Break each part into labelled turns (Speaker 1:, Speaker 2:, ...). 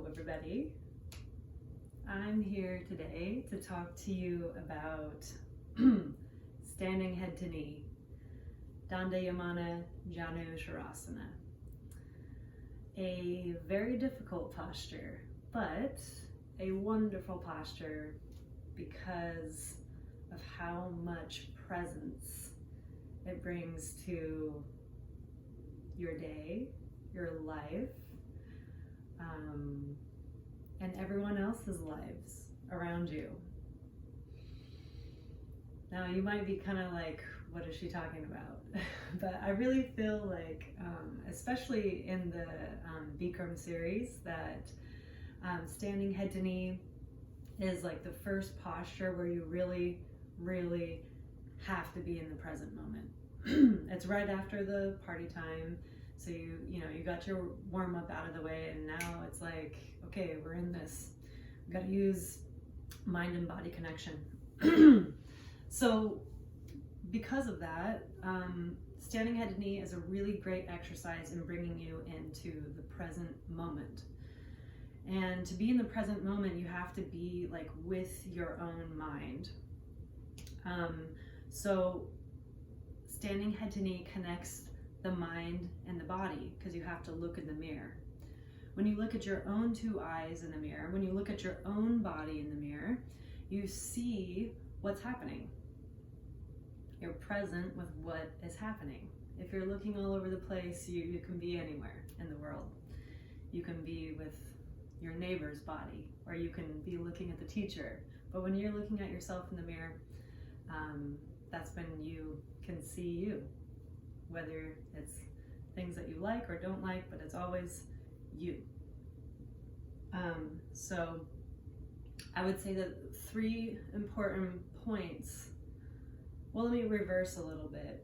Speaker 1: Hello everybody. I'm here today to talk to you about standing head to knee, Dandayamana Janu Shavasana. A very difficult posture, but a wonderful posture because of how much presence it brings to your day, your life, and everyone else's lives around you. Now you might be kind of like, what is she talking about? But I really feel like, especially in the Bikram series, that standing head to knee is like the first posture where you really, really have to be in the present moment. It's right after the party time. So you got your warm up out of the way, and now it's like, okay, we're in this. We've got to use mind and body connection. So because of that, standing head to knee is a really great exercise in bringing you into the present moment. And to be in the present moment, you have to be like with your own mind. So standing head to knee connects the mind and the body, because you have to look in the mirror. When you look at your own two eyes in the mirror, when you look at your own body in the mirror, you see what's happening. You're present with what is happening. If you're looking all over the place, you can be anywhere in the world. You can be with your neighbor's body, or you can be looking at the teacher. But when you're looking at yourself in the mirror, that's when you can see you. Whether it's things that you like or don't like, but it's always you. So I would say that 3 important points. Well, let me reverse a little bit.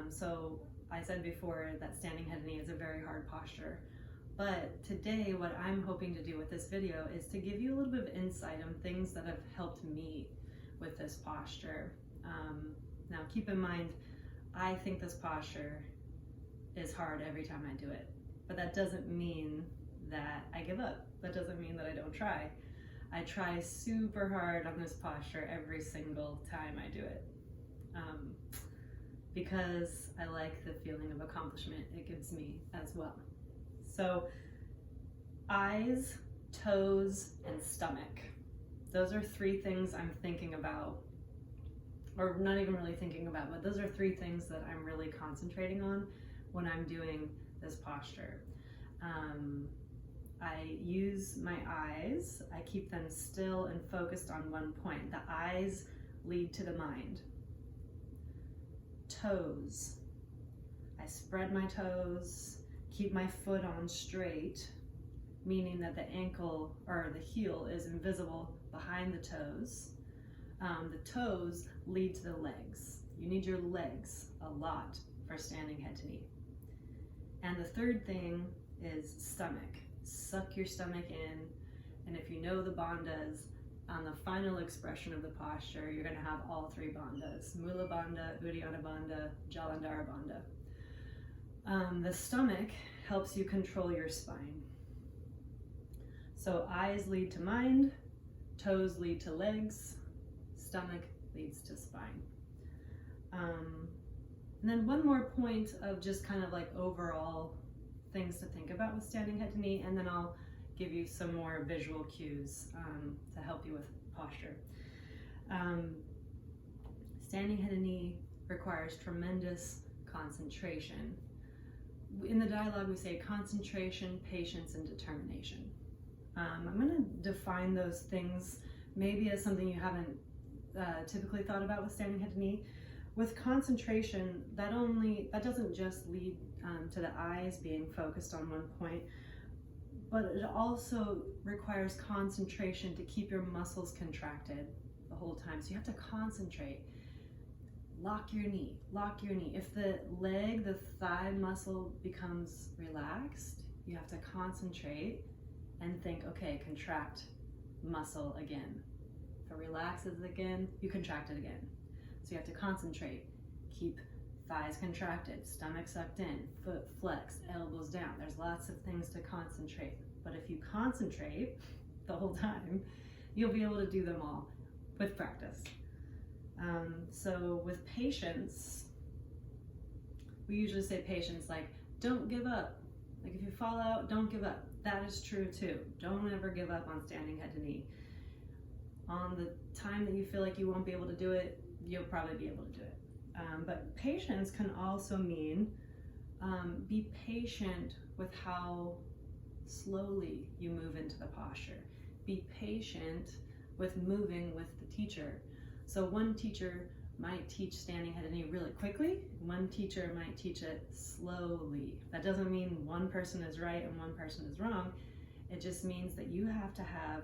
Speaker 1: So I said before that standing head to knee is a very hard posture. But today, what I'm hoping to do with this video is to give you a little bit of insight on things that have helped me with this posture. Now keep in mind, I think this posture is hard every time I do it, but that doesn't mean that I give up. That doesn't mean that I don't try. I try super hard on this posture every single time I do it, because I like the feeling of accomplishment it gives me as well. So eyes, toes, and stomach. Those are 3 things I'm thinking about, or not even really thinking about, but those are 3 things that I'm really concentrating on when I'm doing this posture. I use my eyes. I keep them still and focused on one point. The eyes lead to the mind. Toes. I spread my toes, keep my foot on straight, meaning that the ankle or the heel is invisible behind the toes. The toes lead to the legs. You need your legs a lot for standing head to knee. And the 3rd thing is stomach. Suck your stomach in, and if you know the bandhas, on the final expression of the posture, you're going to have all 3 bandhas: Mula Bandha, Uddiyana Bandha, Jalandhara Bandha. The stomach helps you control your spine. So eyes lead to mind, toes lead to legs, stomach leads to spine. And then one more point of just kind of like overall things to think about with standing head to knee, and then I'll give you some more visual cues to help you with posture. Standing head to knee requires tremendous concentration. In the dialogue we say concentration, patience, and determination. I'm going to define those things maybe as something you haven't typically thought about with standing head to knee. With concentration, that doesn't just lead to the eyes being focused on one point, but it also requires concentration to keep your muscles contracted the whole time. So you have to concentrate. Lock your knee, lock your knee. If the leg, the thigh muscle becomes relaxed, you have to concentrate and think, okay, contract muscle again. If it relaxes again, you contract it again. So you have to concentrate. Keep thighs contracted, stomach sucked in, foot flexed, elbows down. There's lots of things to concentrate But if you concentrate the whole time, you'll be able to do them all with practice. So with patience, we usually say patience like, don't give up. Like if you fall out, don't give up. That is true too. Don't ever give up on standing head to knee. On the time that you feel like you won't be able to do it, you'll probably be able to do it. But patience can also mean be patient with how slowly you move into the posture. Be patient with moving with the teacher. So one teacher might teach standing head to knee really quickly. One teacher might teach it slowly. That doesn't mean one person is right and one person is wrong. It just means that you have to have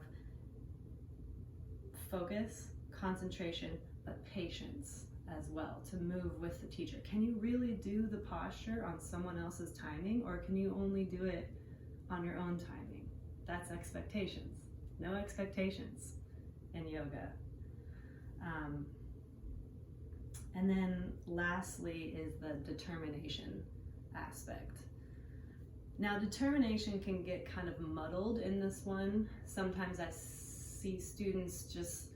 Speaker 1: focus, concentration, but patience as well to move with the teacher. Can you really do the posture on someone else's timing, or can you only do it on your own timing? That's expectations. No expectations in yoga. And then lastly is the determination aspect. Now determination can get kind of muddled in this one. Sometimes I see students just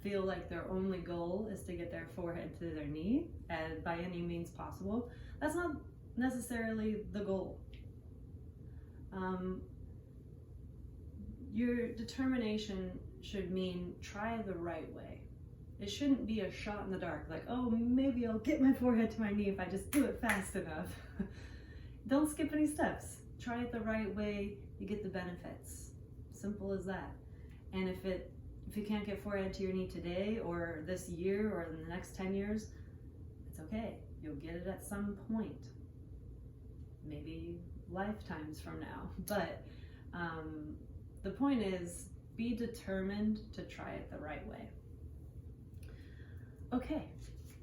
Speaker 1: feel like their only goal is to get their forehead to their knee, and by any means possible. That's not necessarily the goal. Your determination should mean try the right way. It shouldn't be a shot in the dark, like, oh, maybe I'll get my forehead to my knee if I just do it fast enough. Don't skip any steps. Try it the right way, you get the benefits. Simple as that. And if you can't get forehead to your knee today or this year or in the next 10 years, it's okay. You'll get it at some point. Maybe lifetimes from now. But the point is, be determined to try it the right way. Okay,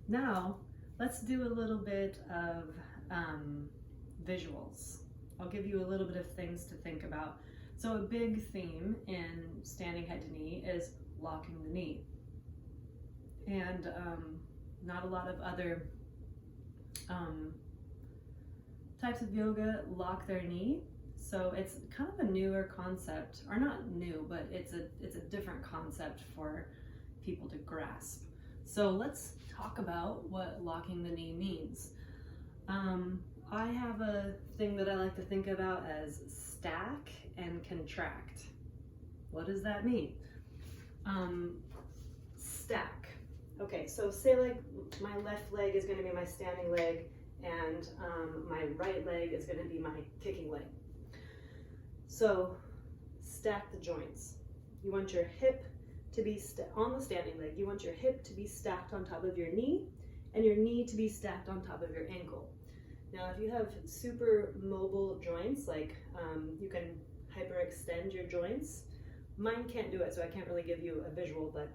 Speaker 1: now let's do a little bit of visuals. I'll give you a little bit of things to think about. So a big theme in standing head to knee is locking the knee. And not a lot of other types of yoga lock their knee. So it's kind of a newer concept, or not new, but it's a different concept for people to grasp. So let's talk about what locking the knee means. I have a thing that I like to think about as stack and contract. What does that mean? Stack. Okay, so say like my left leg is going to be my standing leg, and my right leg is going to be my kicking leg. So stack the joints. You want your hip to be on the standing leg. You want your hip to be stacked on top of your knee, and your knee to be stacked on top of your ankle. Now, if you have super mobile joints, like you can hyperextend your joints. Mine can't do it, so I can't really give you a visual, but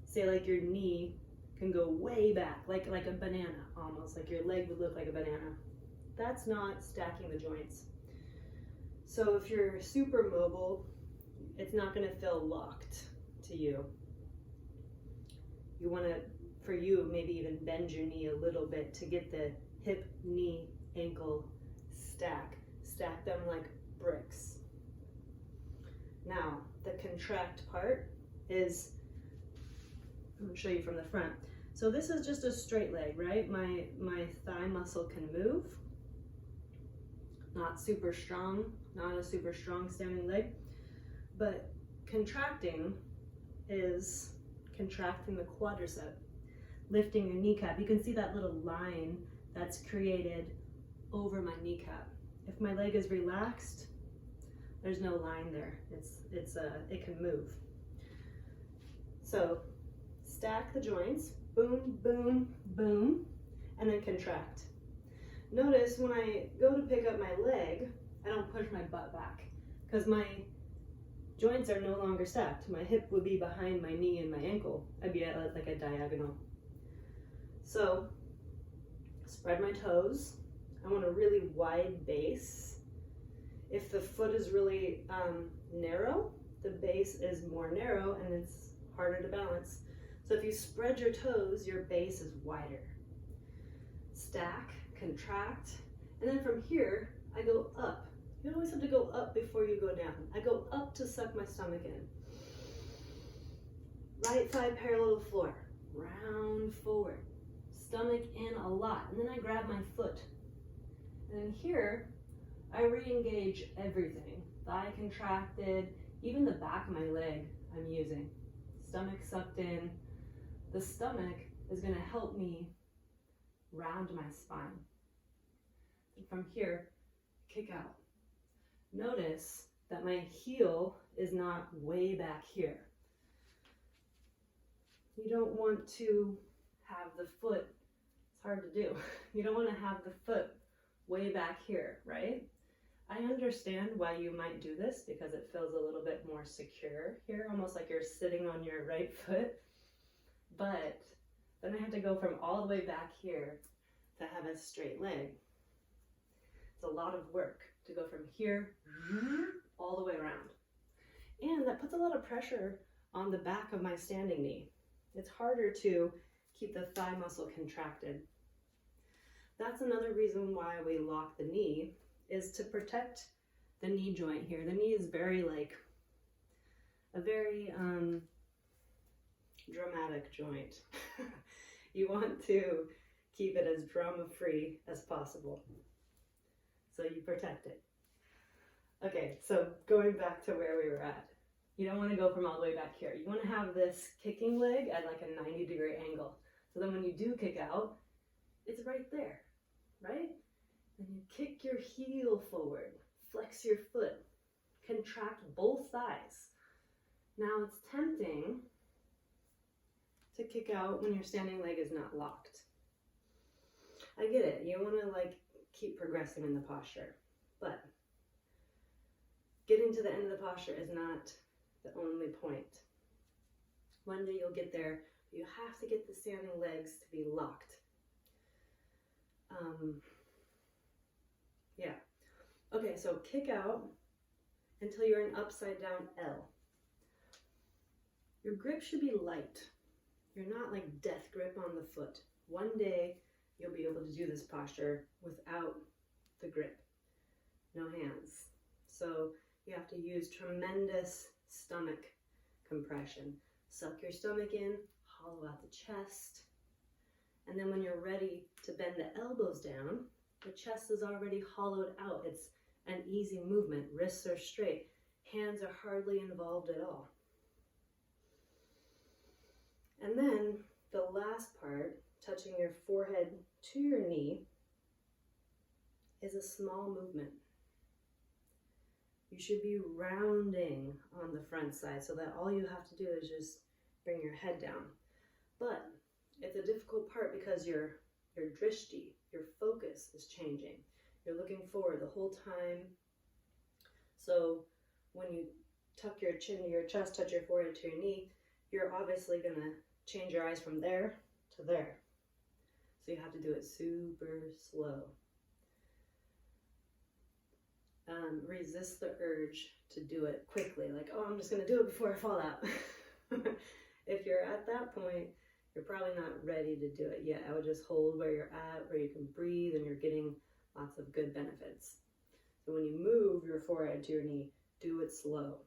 Speaker 1: say like your knee can go way back, like a banana almost, like your leg would look like a banana. That's not stacking the joints. So if you're super mobile, it's not going to feel locked to you. You want to, for you, maybe even bend your knee a little bit to get the hip, knee, ankle stack them like bricks. Now, the contract part is, I'm going to show you from the front. So this is just a straight leg, right? My thigh muscle can move. Not super strong, not a super strong standing leg, but contracting is contracting the quadricep, lifting your kneecap. You can see that little line that's created over my kneecap. If my leg is relaxed, there's no line there. It can move. So stack the joints, boom, boom, boom, and then contract. Notice when I go to pick up my leg, I don't push my butt back because my joints are no longer stacked. My hip would be behind my knee and my ankle. I'd be at like a diagonal. So spread my toes. I want a really wide base. If the foot is really narrow, the base is more narrow and it's harder to balance. So if you spread your toes, your base is wider. Stack, contract, and then from here, I go up You always have to go up before you go down. I go up to suck my stomach in. Right thigh parallel to the floor. Round forward. Stomach in a lot. And then I grab my foot. And then here, I re-engage everything. Thigh contracted, even the back of my leg I'm using. Stomach sucked in. The stomach is going to help me round my spine. And from here, kick out. Notice that my heel is not way back here. You don't want to have the foot, it's hard to do. You don't want to have the foot way back here, right? I understand why you might do this because it feels a little bit more secure here, almost like you're sitting on your right foot. But then I have to go from all the way back here to have a straight leg. It's a lot of work to go from here all the way around. And that puts a lot of pressure on the back of my standing knee. It's harder to keep the thigh muscle contracted. That's another reason why we lock the knee, is to protect the knee joint here. The knee is very a very dramatic joint. You want to keep it as drama-free as possible. So you protect it. Okay, so going back to where we were at. You don't want to go from all the way back here. You want to have this kicking leg at like a 90-degree angle. So then when you do kick out, it's right there, right? And you kick your heel forward, flex your foot, contract both thighs. Now it's tempting to kick out when your standing leg is not locked. I get it. You want to keep progressing in the posture, but getting to the end of the posture is not the only point. One day you'll get there. You have to get the standing legs to be locked. Yeah. Okay, so kick out until you're in upside down L. Your grip should be light. You're not like death grip on the foot. One day you'll be able to do this posture without the grip. No hands. So you have to use tremendous stomach compression. Suck your stomach in, hollow out the chest. And then when you're ready to bend the elbows down, the chest is already hollowed out. It's an easy movement. Wrists are straight. Hands are hardly involved at all. And then the last part, touching your forehead to your knee, is a small movement. You should be rounding on the front side so that all you have to do is just bring your head down. But it's a difficult part because your drishti, your focus is changing. You're looking forward the whole time. So when you tuck your chin to your chest, touch your forehead to your knee, you're obviously going to change your eyes from there to there. So you have to do it super slow. Resist the urge to do it quickly, like, oh, I'm just going to do it before I fall out. If you're at that point, you're probably not ready to do it yet. I would just hold where you're at, where you can breathe, and you're getting lots of good benefits. So when you move your forehead to your knee, do it slow.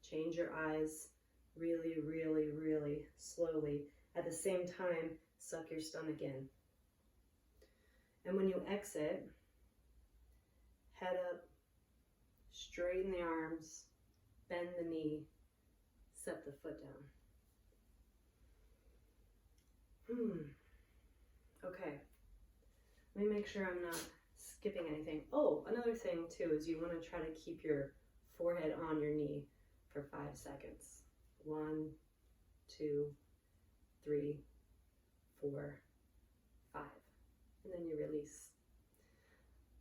Speaker 1: Change your eyes really, really, really slowly. At the same time, suck your stomach in. And when you exit, head up, straighten the arms, bend the knee, set the foot down. Okay, let me make sure I'm not skipping anything. Oh, another thing too is you want to try to keep your forehead on your knee for 5 seconds. 1, 2, 3, 4, 5. And then you release.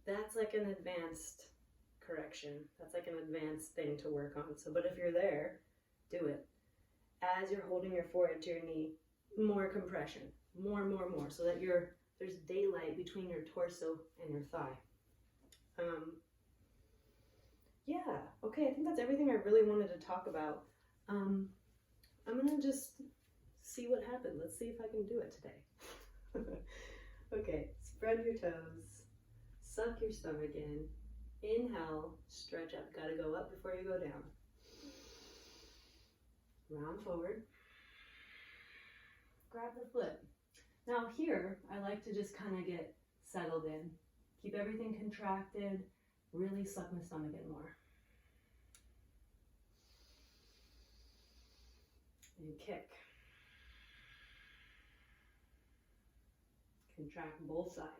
Speaker 1: That's like an advanced correction. That's like an advanced thing to work on. So, but if you're there, do it. As you're holding your forehead to your knee, more compression, more, so that there's daylight between your torso and your thigh. Yeah, okay, I think that's everything I really wanted to talk about. I'm gonna just see what happens. Let's see if I can do it today. Okay, spread your toes, suck your stomach in, Inhale, stretch up. Gotta go up before you go down. Round forward. Grab the foot. Now here, I like to just kind of get settled in. Keep everything contracted. Really suck my stomach in more. And kick. Contract both sides.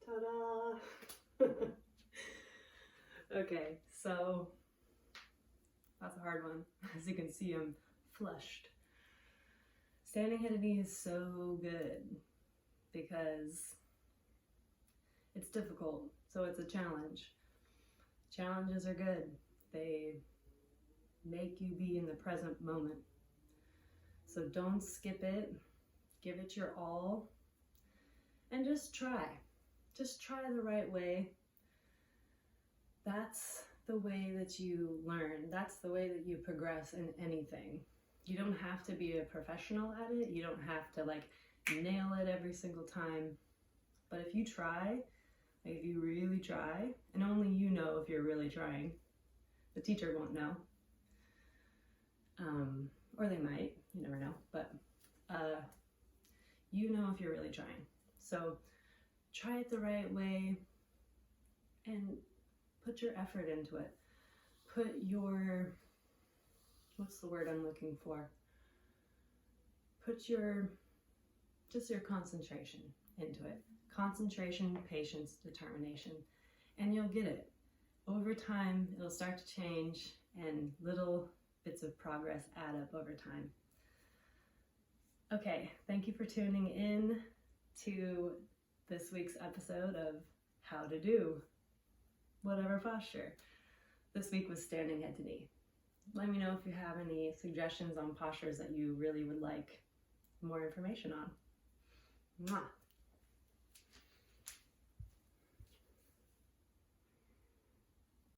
Speaker 1: Ta-da! Okay, so that's a hard one. As you can see, I'm flushed. Standing head to knee is so good because it's difficult, so it's a challenge. Challenges are good. They make you be in the present moment. So don't skip it. Give it your all. And just try. Just try the right way. That's the way that you learn. That's the way that you progress in anything. You don't have to be a professional at it. You don't have to like nail it every single time. But if you try, like if you really try, and only you know if you're really trying, the teacher won't know. Or they might, you never know, but you know if you're really trying. So try it the right way and put your effort into it. Put your, what's the word I'm looking for? Put your, just your concentration into it. Concentration, patience, determination, and you'll get it. Over time, it'll start to change and little bits of progress add up over time. Okay, thank you for tuning in to this week's episode of How to Do Whatever Posture. This week was standing head to knee. Let me know if you have any suggestions on postures that you really would like more information on. Mwah.